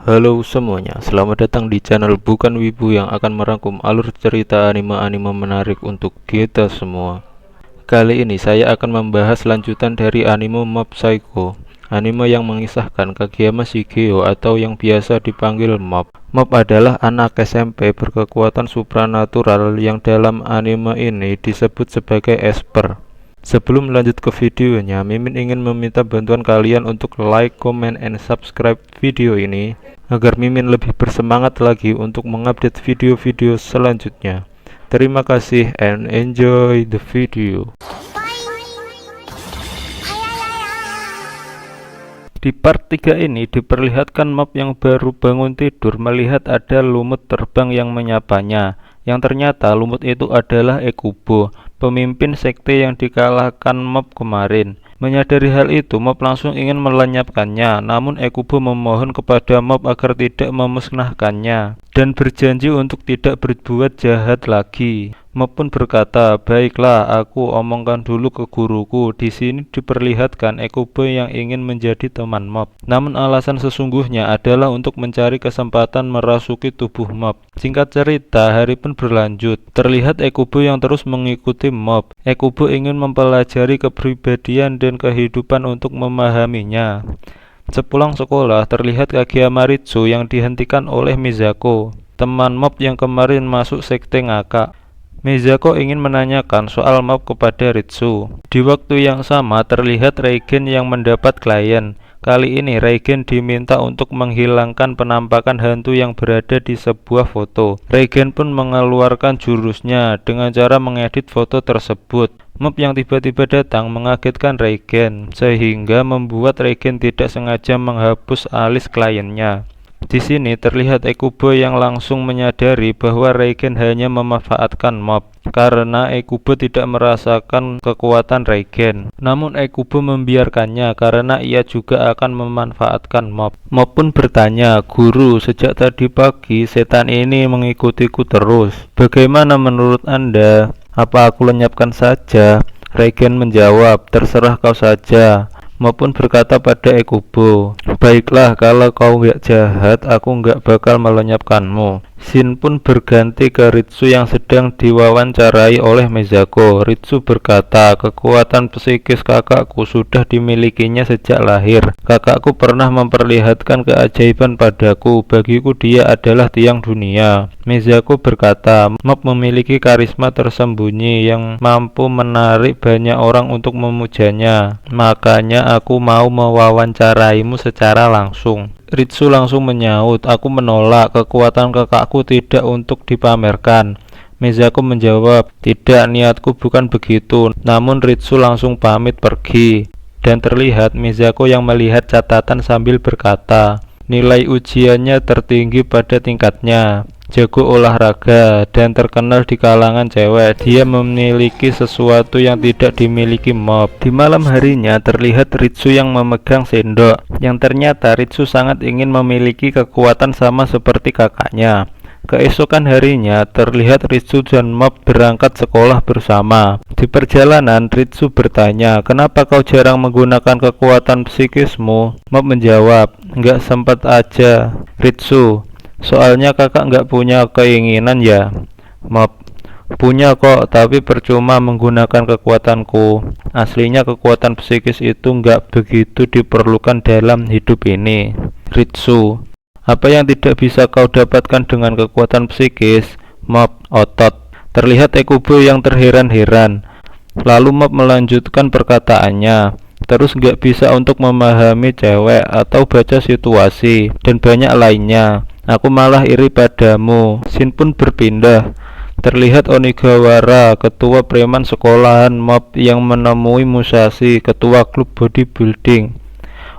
Halo semuanya, selamat datang di channel Bukan Wibu yang akan merangkum alur cerita anime-anime menarik untuk kita semua. Kali ini saya akan membahas lanjutan dari anime Mob Psycho, anime yang mengisahkan Kageyama Shigeo atau yang biasa dipanggil Mob. Mob adalah anak SMP berkekuatan supranatural yang dalam anime ini disebut sebagai Esper. Sebelum lanjut ke videonya, Mimin ingin meminta bantuan kalian untuk like, comment, and subscribe video ini agar Mimin lebih bersemangat lagi untuk mengupdate video-video selanjutnya. Terima kasih and enjoy the video. Di part 3 ini diperlihatkan Mob yang baru bangun tidur melihat ada lumut terbang yang menyapanya, yang ternyata lumut itu adalah Ekubo, pemimpin sekte yang dikalahkan Mob kemarin. Menyadari hal itu, Mob langsung ingin melenyapkannya, namun Ekubo memohon kepada Mob agar tidak memusnahkannya dan berjanji untuk tidak berbuat jahat lagi. Mob pun berkata, "Baiklah, aku omongkan dulu ke guruku." Di sini diperlihatkan Ekubo yang ingin menjadi teman Mob, namun alasan sesungguhnya adalah untuk mencari kesempatan merasuki tubuh Mob. Singkat cerita, hari pun berlanjut. Terlihat Ekubo yang terus mengikuti Mob. Ekubo ingin mempelajari kepribadian dan kehidupan untuk memahaminya. Sepulang sekolah, terlihat Kageyama Ritsu yang dihentikan oleh Mizako, teman Mob yang kemarin masuk sekte ngakak. Mizako ingin menanyakan soal Mob kepada Ritsu. Di waktu yang sama terlihat Reigen yang mendapat klien. Kali ini Reigen diminta untuk menghilangkan penampakan hantu yang berada di sebuah foto. Reigen pun mengeluarkan jurusnya dengan cara mengedit foto tersebut. Mob yang tiba-tiba datang mengagetkan Reigen, sehingga membuat Reigen tidak sengaja menghapus alis kliennya. Di sini terlihat Ekubo yang langsung menyadari bahwa Reigen hanya memanfaatkan Mob karena Ekubo tidak merasakan kekuatan Reigen. Namun Ekubo membiarkannya karena ia juga akan memanfaatkan Mob. Mob pun bertanya, "Guru, sejak tadi pagi setan ini mengikutiku terus. Bagaimana menurut Anda? Apa aku lenyapkan saja?" Reigen menjawab, "Terserah kau saja." Mob pun berkata pada Ekubo, "Baiklah, kalau kau nggak jahat, aku nggak bakal melenyapkanmu." Scene pun berganti ke Ritsu yang sedang diwawancarai oleh Mizako. Ritsu berkata, "Kekuatan psikis kakakku sudah dimilikinya sejak lahir. Kakakku pernah memperlihatkan keajaiban padaku. Bagiku dia adalah tiang dunia." Mizako berkata, "Mob memiliki karisma tersembunyi yang mampu menarik banyak orang untuk memujanya. Makanya aku mau mewawancaraimu secara langsung." Ritsu langsung menyaut, "Aku menolak, kekuatan kakakku tidak untuk dipamerkan." Mizako menjawab, "Tidak, niatku bukan begitu." Namun Ritsu langsung pamit pergi. Dan terlihat Mizako yang melihat catatan sambil berkata, "Nilai ujiannya tertinggi pada tingkatnya, jago olahraga, dan terkenal di kalangan cewek. Dia memiliki sesuatu yang tidak dimiliki Mob." Di malam harinya terlihat Ritsu yang memegang sendok, yang ternyata Ritsu sangat ingin memiliki kekuatan sama seperti kakaknya. Keesokan harinya terlihat Ritsu dan Mob berangkat sekolah bersama. Di perjalanan Ritsu bertanya, "Kenapa kau jarang menggunakan kekuatan psikismu?" Mob menjawab, "Nggak sempat aja, Ritsu. Soalnya kakak nggak punya keinginan ya." Mob, "Punya kok, tapi percuma menggunakan kekuatanku. Aslinya kekuatan psikis itu nggak begitu diperlukan dalam hidup ini." Ritsu, "Apa yang tidak bisa kau dapatkan dengan kekuatan psikis?" Mob, "Otot." Terlihat Ekubo yang terheran-heran. Lalu Mob melanjutkan perkataannya, "Terus nggak bisa untuk memahami cewek atau baca situasi, dan banyak lainnya. Aku malah iri padamu." Scene pun berpindah. Terlihat Onigawara, ketua preman sekolahan Mob yang menemui Musashi, ketua klub bodybuilding.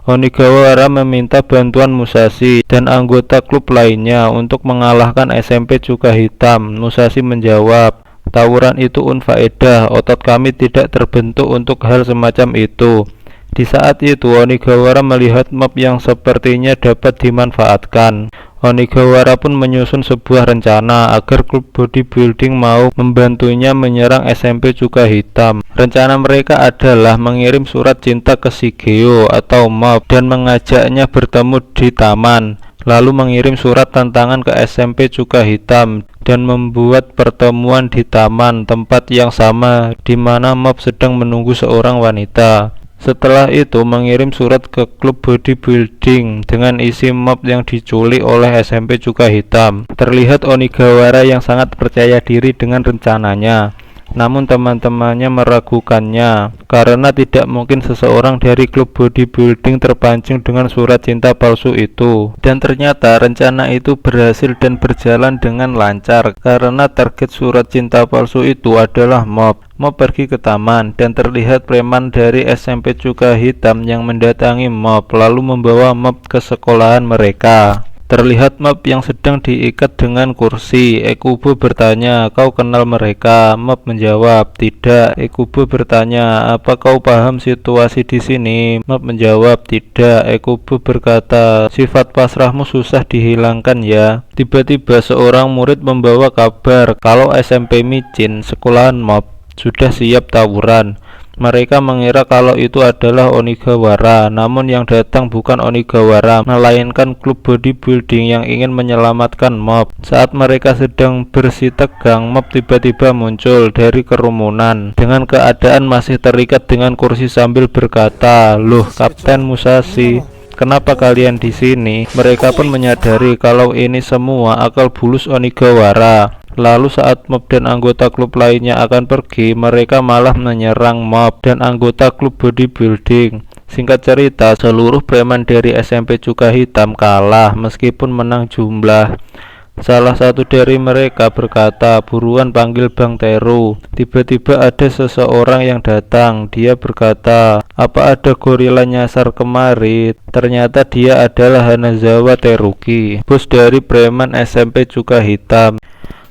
Onigawara meminta bantuan Musashi dan anggota klub lainnya untuk mengalahkan SMP Cuka Hitam. Musashi menjawab, "Tawuran itu unfaedah, otot kami tidak terbentuk untuk hal semacam itu." Di saat itu Onigawara melihat Mob yang sepertinya dapat dimanfaatkan. Onigawara pun menyusun sebuah rencana agar klub bodybuilding mau membantunya menyerang SMP Cuka Hitam. Rencana mereka adalah mengirim surat cinta ke Shigeo atau Mob dan mengajaknya bertemu di taman. lalu mengirim surat tantangan ke SMP Cuka Hitam dan membuat pertemuan di taman tempat yang sama di mana mob sedang menunggu seorang wanita. Setelah itu mengirim surat ke klub bodybuilding dengan isi mob yang diculik oleh SMP Cuka Hitam. Terlihat Onigawara yang sangat percaya diri dengan rencananya. Namun teman-temannya meragukannya karena tidak mungkin seseorang dari klub bodybuilding terpancing dengan surat cinta palsu itu. Dan ternyata rencana itu berhasil dan berjalan dengan lancar karena target surat cinta palsu itu adalah mob. Mob pergi ke taman dan terlihat preman dari SMP Cuka Hitam yang mendatangi mob lalu membawa mob ke sekolahan mereka. Terlihat mob yang sedang diikat dengan kursi. Ekubo bertanya, "Kau kenal mereka?" Mob menjawab, "Tidak." Ekubo bertanya, "Apa kau paham situasi di sini?" Mob menjawab, "Tidak." Ekubo berkata, "Sifat pasrahmu susah dihilangkan ya." Tiba-tiba seorang murid membawa kabar kalau SMP Micin, sekolahan mob, sudah siap tawuran. Mereka mengira kalau itu adalah Onigawara, namun yang datang bukan Onigawara, melainkan klub bodybuilding yang ingin menyelamatkan mob. Saat mereka sedang bersih tegang, mob tiba-tiba muncul dari kerumunan dengan keadaan masih terikat dengan kursi sambil berkata, "Loh, Kapten Musashi, kenapa kalian di sini?" Mereka pun menyadari kalau ini semua akal bulus Onigawara. Lalu saat mob dan anggota klub lainnya akan pergi, mereka malah menyerang mob dan anggota klub bodybuilding. Singkat cerita, seluruh preman dari SMP Cuka Hitam kalah meskipun menang jumlah. Salah satu dari mereka berkata, "Buruan panggil Bang Teru." Tiba-tiba ada seseorang yang datang. Dia berkata, "Apa ada gorila nyasar kemari?" Ternyata dia adalah Hanazawa Teruki, bos dari preman SMP Cuka Hitam.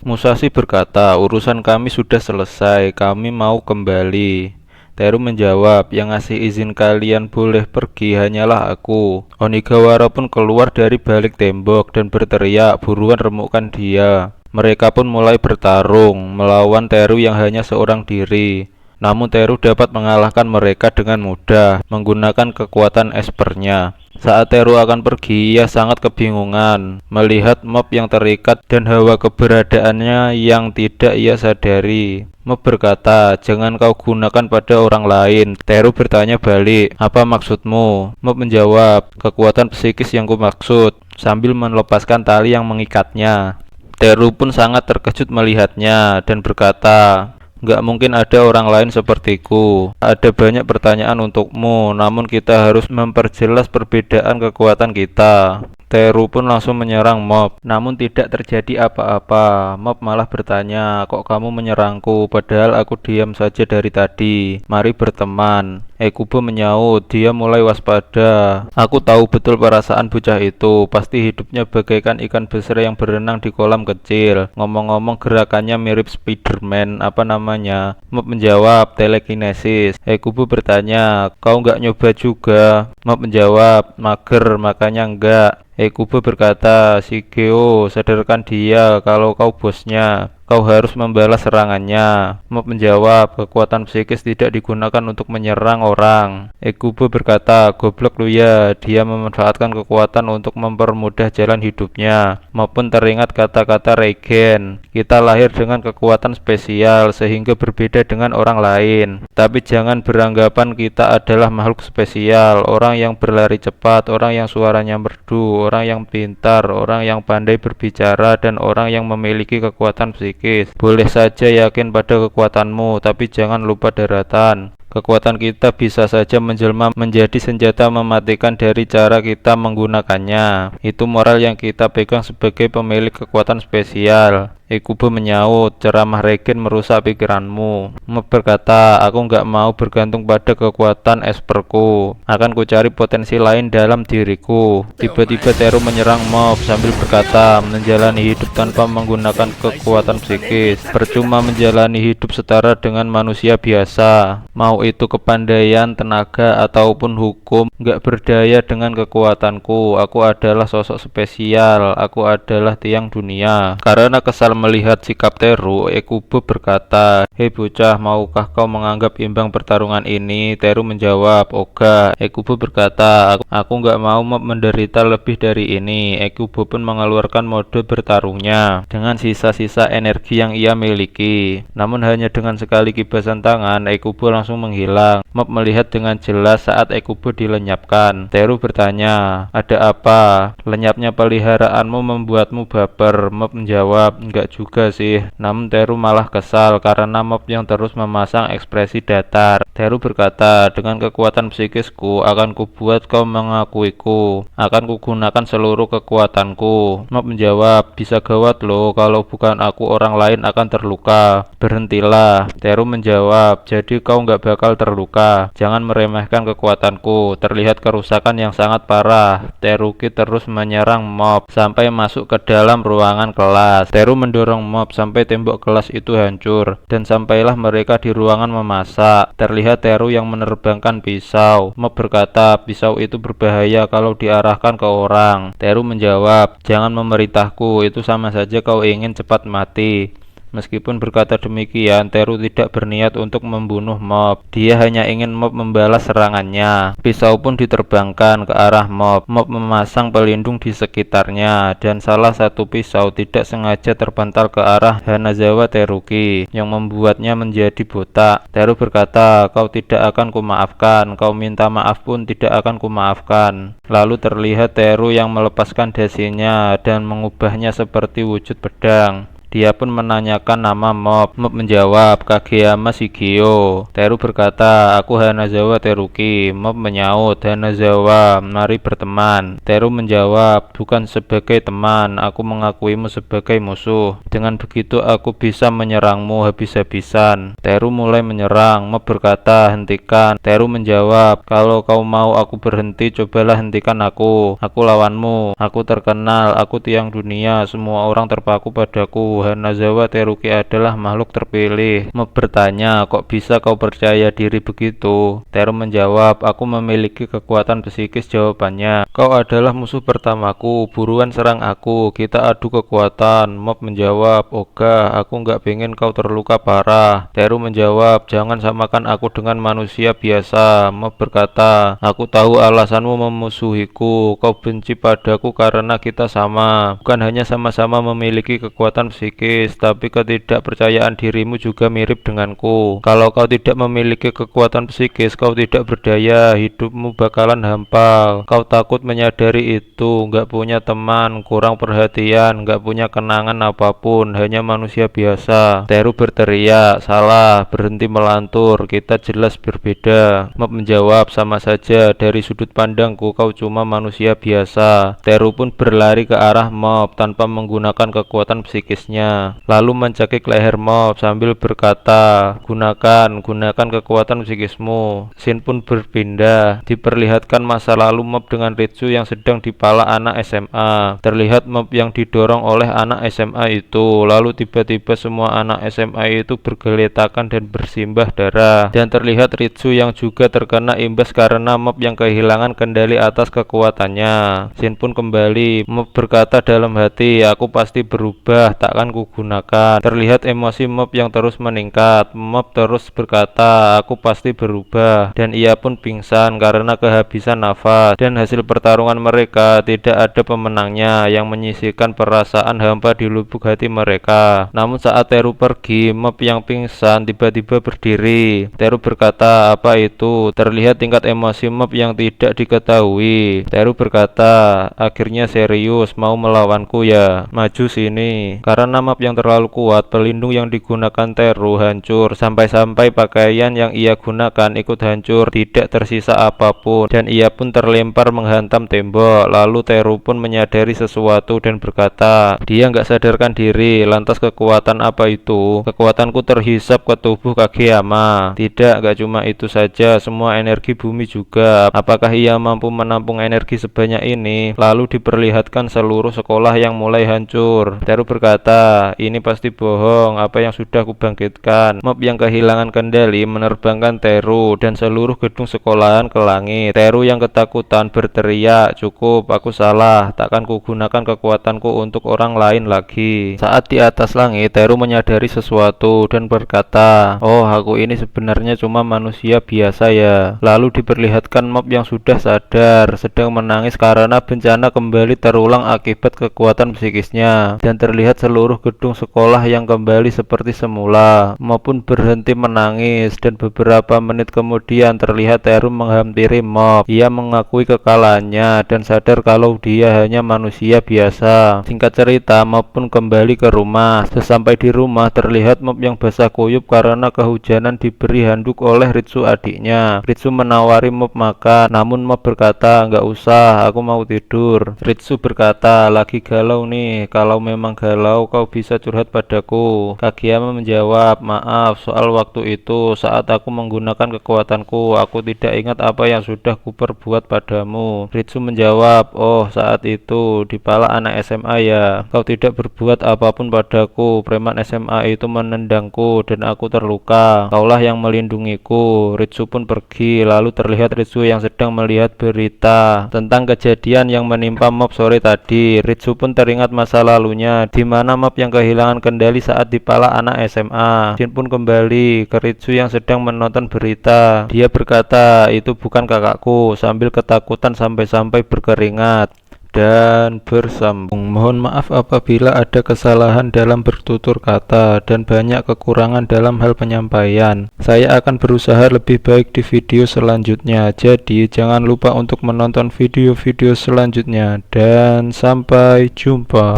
Musashi berkata, "Urusan kami sudah selesai, kami mau kembali." Teru menjawab, "Yang ngasih izin kalian boleh pergi hanyalah aku." Onigawara pun keluar dari balik tembok dan berteriak, "Buruan remukkan dia." Mereka pun mulai bertarung melawan Teru yang hanya seorang diri. Namun Teru dapat mengalahkan mereka dengan mudah menggunakan kekuatan espernya. Saat Teru akan pergi, ia sangat kebingungan melihat mob yang terikat dan hawa keberadaannya yang tidak ia sadari. Mob berkata, "Jangan kau gunakan pada orang lain." Teru bertanya balik, "Apa maksudmu?" Mob menjawab, "Kekuatan psikis yang kumaksud," sambil melepaskan tali yang mengikatnya. Teru pun sangat terkejut melihatnya dan berkata, "Nggak mungkin ada orang lain sepertiku. Ada banyak pertanyaan untukmu, namun kita harus memperjelas perbedaan kekuatan kita." Teru pun langsung menyerang mob, namun tidak terjadi apa-apa. Mob malah bertanya, "Kok kamu menyerangku, padahal aku diam saja dari tadi. Mari berteman." Ekubo menyaut, dia mulai waspada. "Aku tahu betul perasaan bocah itu. Pasti hidupnya bagaikan ikan besar yang berenang di kolam kecil. Ngomong-ngomong gerakannya mirip Spiderman, apa namanya?" Mob menjawab, "Telekinesis." Ekubo bertanya, "Kau nggak nyoba juga?" Mob menjawab, "Mager, makanya enggak." Ekubo berkata, "Shigeo, sadarkan dia kalau kau bosnya. Kau harus membalas serangannya." Mob menjawab, "Kekuatan psikis tidak digunakan untuk menyerang orang." Ekubo berkata, "Goblok lu ya, dia memanfaatkan kekuatan untuk mempermudah jalan hidupnya." Mob pun teringat kata-kata Regen, "Kita lahir dengan kekuatan spesial sehingga berbeda dengan orang lain. Tapi jangan beranggapan kita adalah makhluk spesial. Orang yang berlari cepat, orang yang suaranya merdu, orang yang pintar, orang yang pandai berbicara, dan orang yang memiliki kekuatan psikis. Boleh saja yakin pada kekuatanmu, tapi jangan lupa daratan. Kekuatan kita bisa saja menjelma menjadi senjata mematikan dari cara kita menggunakannya. Itu moral yang kita pegang sebagai pemilik kekuatan spesial." Ekubo menyaut, "Ceramah Regen merusak pikiranmu." Mob berkata, "Aku nggak mau bergantung pada kekuatan esperku. Akan kucari potensi lain dalam diriku." Tiba-tiba Teru menyerang Mob sambil berkata, "Menjalani hidup tanpa menggunakan kekuatan psikis percuma, menjalani hidup setara dengan manusia biasa. Mau itu kepandaian, tenaga, ataupun hukum, nggak berdaya dengan kekuatanku. Aku adalah sosok spesial. Aku adalah tiang dunia. Karena kesal melihat sikap Teru, Ekubo berkata, "Hei bocah, maukah kau menganggap imbang pertarungan ini?" Teru menjawab, "Oga." Ekubo berkata, Aku nggak mau Mob menderita lebih dari ini." Ekubo pun mengeluarkan mode bertarungnya dengan sisa-sisa energi yang ia miliki. Namun hanya dengan sekali kibasan tangan, Ekubo langsung menghilang. Mob melihat dengan jelas saat Ekubo dilenyapkan. Teru bertanya, "Ada apa? Lenyapnya peliharaanmu membuatmu baper?" Mob menjawab, "Enggak juga sih." Namun Teru malah kesal karena Mob yang terus memasang ekspresi datar. Teru berkata, "Dengan kekuatan psikisku akan kubuat kau mengakuiku. Akan kugunakan seluruh kekuatanku." Mob menjawab, "Bisa gawat loh, kalau bukan aku orang lain akan terluka. Berhentilah." Teru menjawab, "Jadi kau nggak bakal terluka. Jangan meremehkan kekuatanku." Terlihat kerusakan yang sangat parah. Teruki terus menyerang Mob sampai masuk ke dalam ruangan kelas. Teru mendorong Mob sampai tembok kelas itu hancur, dan sampailah mereka di ruangan memasak. Terlihat Teru yang menerbangkan pisau. Mob berkata, "Pisau itu berbahaya kalau diarahkan ke orang." Teru menjawab, "Jangan memerintahku, itu sama saja kau ingin cepat mati." Meskipun berkata demikian, Teru tidak berniat untuk membunuh Mob. Dia hanya ingin Mob membalas serangannya. Pisau pun diterbangkan ke arah Mob. Mob memasang pelindung di sekitarnya, dan salah satu pisau tidak sengaja terpantal ke arah Hanazawa Teruki, yang membuatnya menjadi botak. Teru berkata, "Kau tidak akan kumaafkan. Kau minta maaf pun tidak akan kumaafkan." Lalu terlihat Teru yang melepaskan dasinya dan mengubahnya seperti wujud pedang. Dia pun menanyakan nama Mob. Mob menjawab, "Kageyama Shigeo." Teru berkata, "Aku Hanazawa Teruki." Mob menyaut, "Hanazawa, mari berteman." Teru menjawab, "Bukan sebagai teman, aku mengakuimu sebagai musuh. Dengan begitu aku bisa menyerangmu habis-habisan." Teru mulai menyerang. Mob berkata, "Hentikan." Teru menjawab, "Kalau kau mau aku berhenti, cobalah hentikan aku. Aku lawanmu. Aku terkenal, aku tiang dunia, semua orang terpaku padaku. Hanazawa Teruki adalah makhluk terpilih." Mob bertanya, "Kok bisa kau percaya diri begitu?" Teru menjawab, "Aku memiliki kekuatan psikis." Jawabannya, "Kau adalah musuh pertamaku, buruan serang aku, kita adu kekuatan." Mob menjawab, "Oga, aku nggak pengen kau terluka parah." Teru menjawab, "Jangan samakan aku dengan manusia biasa." Mob berkata, "Aku tahu alasanmu memusuhiku, kau benci padaku karena kita sama. Bukan hanya sama-sama memiliki kekuatan psikis, tapi ketidakpercayaan dirimu juga mirip denganku. Kalau kau tidak memiliki kekuatan psikis, kau tidak berdaya, hidupmu bakalan hampa. Kau takut menyadari itu, nggak punya teman, kurang perhatian, nggak punya kenangan apapun, hanya manusia biasa." Teru berteriak, "Salah, berhenti melantur, kita jelas berbeda." Mob menjawab, "Sama saja, dari sudut pandangku kau cuma manusia biasa." Teru pun berlari ke arah Mob tanpa menggunakan kekuatan psikisnya, lalu mencekik leher Mob sambil berkata, gunakan kekuatan psikismu." Scene pun berpindah, diperlihatkan masa lalu Mob dengan Ritsu yang sedang dipala anak SMA. Terlihat Mob yang didorong oleh anak SMA itu, lalu tiba-tiba semua anak SMA itu bergeletakan dan bersimbah darah, dan terlihat Ritsu yang juga terkena imbas karena Mob yang kehilangan kendali atas kekuatannya. Scene pun kembali. Mob berkata dalam hati, "Aku pasti berubah, takkan kugunakan." Terlihat emosi Mob yang terus meningkat. Mob terus berkata, "Aku pasti berubah." Dan ia pun pingsan karena kehabisan nafas. Dan hasil pertarungan mereka tidak ada pemenangnya, yang menyisihkan perasaan hampa di lubuk hati mereka. Namun saat Teru pergi, Mob yang pingsan tiba-tiba berdiri. Teru berkata, "Apa itu?" Terlihat tingkat emosi Mob yang tidak diketahui. Teru berkata, "Akhirnya serius, mau melawanku ya? Maju sini." Karena Mob yang terlalu kuat, pelindung yang digunakan Teru hancur, sampai-sampai pakaian yang ia gunakan ikut hancur, tidak tersisa apapun, dan ia pun terlempar menghantam tembok. Lalu Teru pun menyadari sesuatu dan berkata, dia nggak sadarkan diri. "Lantas kekuatan apa itu?" "Kekuatanku terhisap ke tubuh Kageyama." "Tidak, nggak cuma itu saja, semua energi bumi juga. Apakah ia mampu menampung energi sebanyak ini?" Lalu diperlihatkan seluruh sekolah yang mulai hancur. Teru berkata, berkata, ini pasti bohong, apa yang sudah kubangkitkan. Mob yang kehilangan kendali menerbangkan Teru dan seluruh gedung sekolahan ke langit. Teru yang ketakutan berteriak, cukup, aku salah, takkan kugunakan kekuatanku untuk orang lain lagi. Saat di atas langit, Teru menyadari sesuatu dan berkata, oh, aku ini sebenarnya cuma manusia biasa ya. Lalu diperlihatkan mob yang sudah sadar, sedang menangis karena bencana kembali terulang akibat kekuatan psikisnya, dan terlihat seluruh gedung sekolah yang kembali seperti semula. Mob pun berhenti menangis, dan beberapa menit kemudian terlihat Teru menghampiri mob. Ia mengakui kekalahannya dan sadar kalau dia hanya manusia biasa. Singkat cerita, mob pun kembali ke rumah. Sesampai di rumah, terlihat mob yang basah kuyup karena kehujanan diberi handuk oleh Ritsu adiknya. Ritsu menawari mob makan, namun mob berkata, nggak usah, aku mau tidur. Ritsu berkata, lagi galau nih, kalau memang galau kau bisa curhat padaku. Kageyama menjawab, maaf, soal waktu itu saat aku menggunakan kekuatanku, aku tidak ingat apa yang sudah kuperbuat padamu. Ritsu menjawab, oh saat itu di pala anak SMA ya, kau tidak berbuat apapun padaku. Preman SMA itu menendangku dan aku terluka, kaulah yang melindungiku. Ritsu pun pergi, lalu terlihat Ritsu yang sedang melihat berita tentang kejadian yang menimpa mob sore tadi. Ritsu pun teringat masa lalunya, di mana mob yang kehilangan kendali saat dipala anak SMA. Jin pun kembali ke Ritsu yang sedang menonton berita. Dia berkata, itu bukan kakakku, sambil ketakutan sampai-sampai berkeringat dan bersambung. Mohon maaf apabila ada kesalahan dalam bertutur kata dan banyak kekurangan dalam hal penyampaian. Saya akan berusaha lebih baik di video selanjutnya. Jadi jangan lupa untuk menonton video-video selanjutnya dan sampai jumpa.